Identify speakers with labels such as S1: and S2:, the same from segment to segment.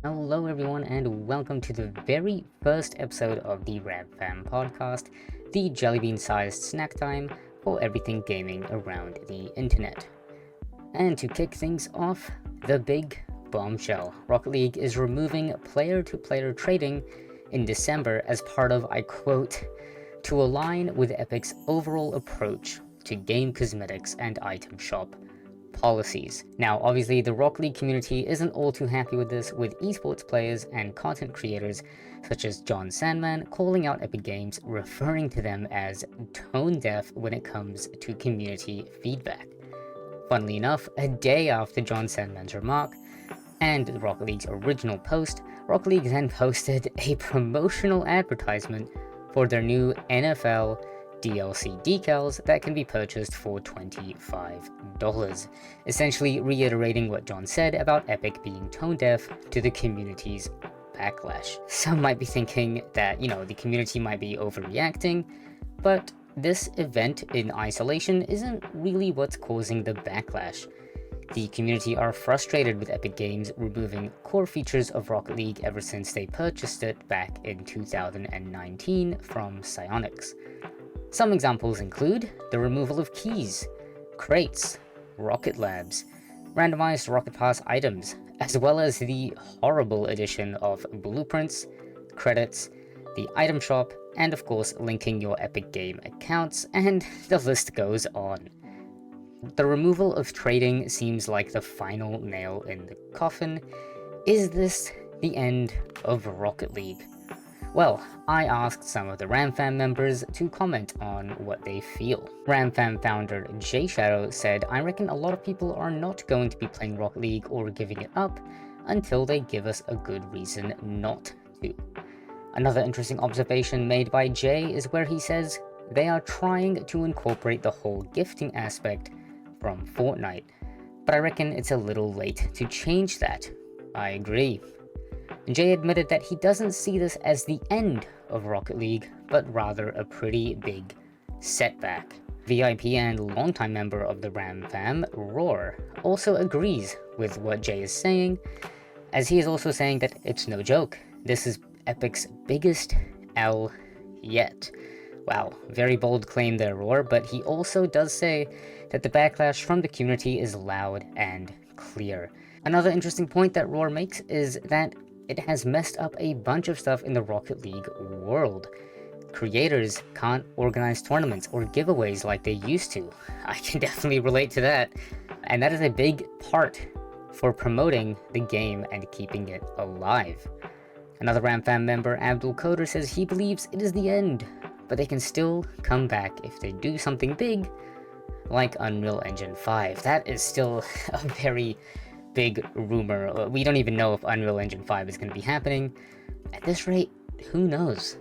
S1: Hello everyone and welcome to the very first episode of the RabFam podcast, the jellybean-sized snack time for everything gaming around the internet. And to kick things off, the big bombshell. Rocket League is removing player-to-player trading in December as part of, I quote, "to align with Epic's overall approach to game cosmetics and item shop policies." Now, obviously, the Rocket League community isn't all too happy with this, with esports players and content creators such as John Sandman calling out Epic Games, referring to them as tone deaf when it comes to community feedback. Funnily enough, a day after John Sandman's remark and Rocket League's original post, Rocket League then posted a promotional advertisement for their new NFL DLC decals that can be purchased for $25, essentially reiterating what John said about Epic being tone deaf to the community's backlash. Some might be thinking that, the community might be overreacting, but this event in isolation isn't really what's causing the backlash. The community are frustrated with Epic Games removing core features of Rocket League ever since they purchased it back in 2019 from Psyonix. Some examples include the removal of keys, crates, rocket labs, randomized rocket pass items, as well as the horrible addition of blueprints, credits, the item shop, and of course linking your Epic Game accounts, and the list goes on. The removal of trading seems like the final nail in the coffin. Is this the end of Rocket League? Well, I asked some of the RamFam members to comment on what they feel. RamFam founder Jay Shadow said, "I reckon a lot of people are not going to be playing Rocket League or giving it up until they give us a good reason not to." Another interesting observation made by Jay is where he says they are trying to incorporate the whole gifting aspect from Fortnite, but I reckon it's a little late to change that. I agree. Jay admitted that he doesn't see this as the end of Rocket League, but rather a pretty big setback. VIP and longtime member of the Ram fam, Roar, also agrees with what Jay is saying, as he is also saying that it's no joke. This is Epic's biggest L yet. Wow, very bold claim there, Roar, but he also does say that the backlash from the community is loud and clear. Another interesting point that Roar makes is that it has messed up a bunch of stuff in the Rocket League world. Creators can't organize tournaments or giveaways like they used to. I can definitely relate to that. And that is a big part for promoting the game and keeping it alive. Another RamFam member, Abdul Coder, says he believes it is the end, but they can still come back if they do something big, like Unreal Engine 5. That is still a very big rumor. We don't even know if Unreal Engine 5 is going to be happening. At this rate, who knows?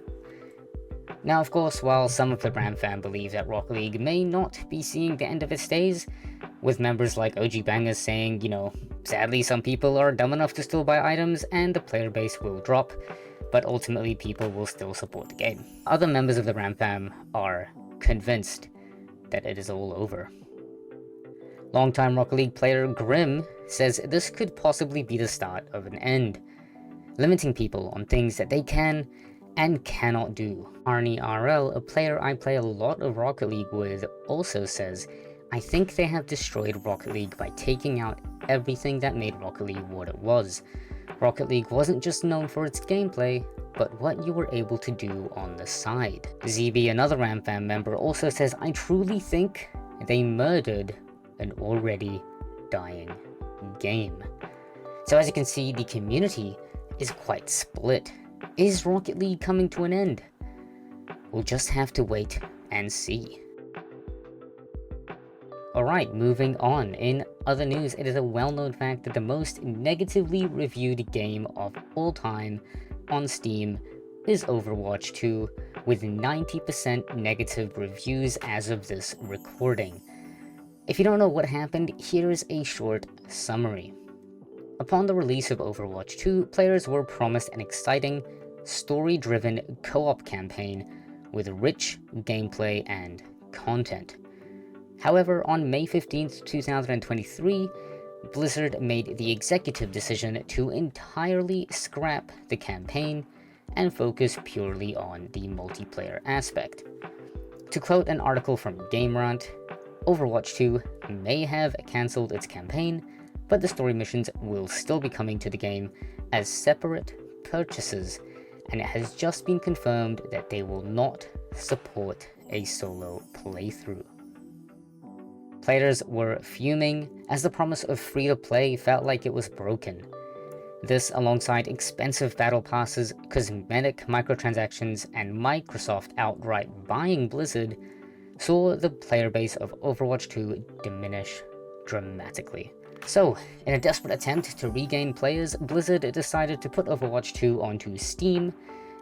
S1: Now, of course, while some of the RamFam believe that Rocket League may not be seeing the end of its days, with members like OG Bangers saying, sadly some people are dumb enough to still buy items and the player base will drop, but ultimately people will still support the game. Other members of the RamFam are convinced that it is all over. Longtime Rocket League player Grim says this could possibly be the start of an end, limiting people on things that they can and cannot do. Arnie RL, a player I play a lot of Rocket League with, also says, "I think they have destroyed Rocket League by taking out everything that made Rocket League what it was. Rocket League wasn't just known for its gameplay, but what you were able to do on the side." ZB, another RamFam member, also says, "I truly think they murdered an already dying game." So as you can see, the community is quite split. Is Rocket League coming to an end? We'll just have to wait and see. Alright, moving on. In other news, it is a well-known fact that the most negatively reviewed game of all time on Steam is Overwatch 2, with 90% negative reviews as of this recording. If you don't know what happened, here is a short summary. Upon the release of Overwatch 2, players were promised an exciting, story-driven co-op campaign with rich gameplay and content. However, on May 15th, 2023, Blizzard made the executive decision to entirely scrap the campaign and focus purely on the multiplayer aspect. To quote an article from GameRant, Overwatch 2 may have cancelled its campaign, but the story missions will still be coming to the game as separate purchases, and it has just been confirmed that they will not support a solo playthrough. Players were fuming as the promise of free-to-play felt like it was broken. This, alongside expensive battle passes, cosmetic microtransactions, and Microsoft outright buying Blizzard, saw the player base of Overwatch 2 diminish dramatically. So, in a desperate attempt to regain players, Blizzard decided to put Overwatch 2 onto Steam,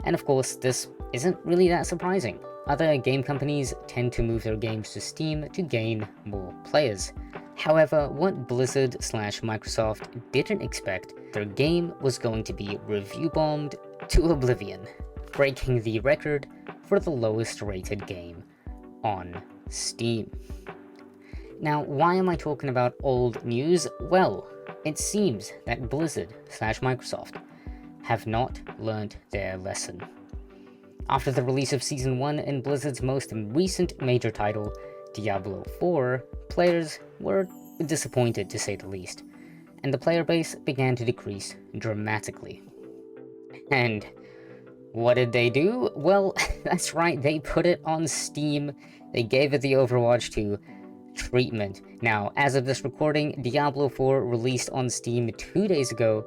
S1: and of course this isn't really that surprising. Other game companies tend to move their games to Steam to gain more players. However, what Blizzard/Microsoft didn't expect, their game was going to be review bombed to oblivion, breaking the record for the lowest rated game on Steam. Now, why am I talking about old news? Well, it seems that Blizzard/Microsoft have not learned their lesson. After the release of Season 1 in Blizzard's most recent major title, Diablo 4, players were disappointed to say the least, and the player base began to decrease dramatically. And what did they do? Well, that's right, they put it on Steam. They gave it the Overwatch 2 treatment. Now, as of this recording, Diablo 4 released on Steam 2 days ago,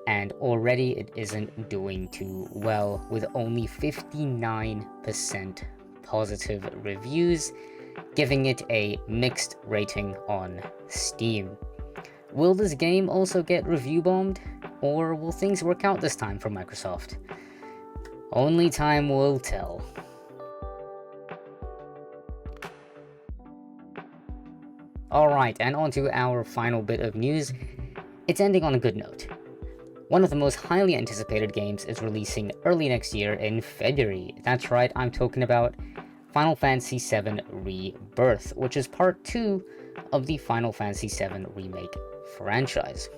S1: and already it isn't doing too well, with only 59% positive reviews, giving it a mixed rating on Steam. Will this game also get review bombed, or will things work out this time for Microsoft? Only time will tell. Alright, and on to our final bit of news. It's ending on a good note. One of the most highly anticipated games is releasing early next year in February. That's right, I'm talking about Final Fantasy VII Rebirth, which is part 2 of the Final Fantasy VII Remake franchise.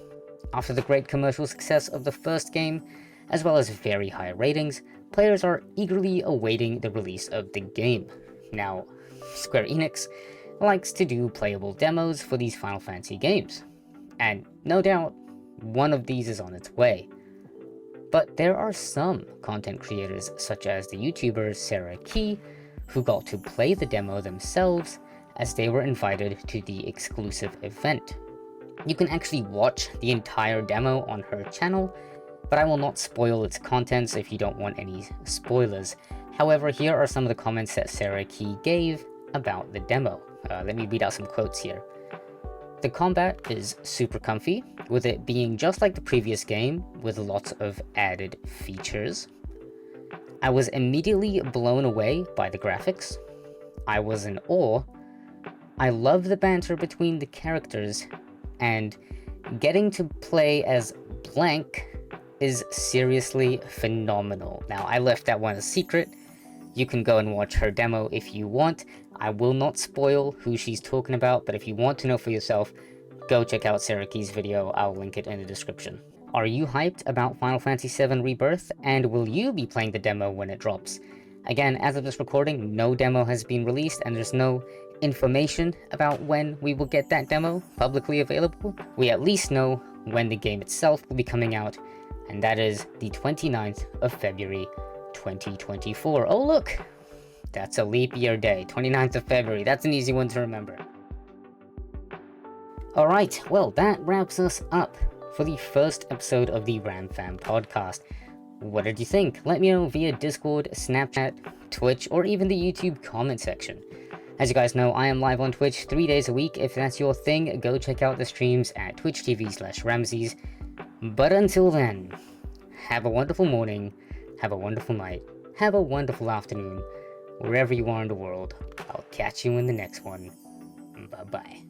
S1: After the great commercial success of the first game, as well as very high ratings, players are eagerly awaiting the release of the game. Now, Square Enix likes to do playable demos for these Final Fantasy games, and no doubt, one of these is on its way. But there are some content creators, such as the YouTuber SarahKey, who got to play the demo themselves as they were invited to the exclusive event. You can actually watch the entire demo on her channel, but I will not spoil its contents if you don't want any spoilers. However, here are some of the comments that SarahKey gave about the demo. Let me read out some quotes here. The combat is super comfy, with it being just like the previous game, with lots of added features. I was immediately blown away by the graphics. I was in awe. I love the banter between the characters, and getting to play as Blank is seriously phenomenal. Now, I left that one a secret. You can go and watch her demo if you want. I will not spoil who she's talking about, but if you want to know for yourself, go check out SarahKey's video. I'll link it in the description. Are you hyped about Final Fantasy VII Rebirth, and will you be playing the demo when it drops? Again, as of this recording, no demo has been released, and there's no information about when we will get that demo publicly available. We at least know when the game itself will be coming out, and that is the 29th of February 2024. Oh look! That's a leap year day, 29th of February. That's an easy one to remember. Alright, well, that wraps us up for the first episode of the RamFam podcast. What did you think? Let me know via Discord, Snapchat, Twitch, or even the YouTube comment section. As you guys know, I am live on Twitch 3 days a week. If that's your thing, go check out the streams at twitch.tv/Ramses. But until then, have a wonderful morning, have a wonderful night, have a wonderful afternoon, wherever you are in the world. I'll catch you in the next one. Bye-bye.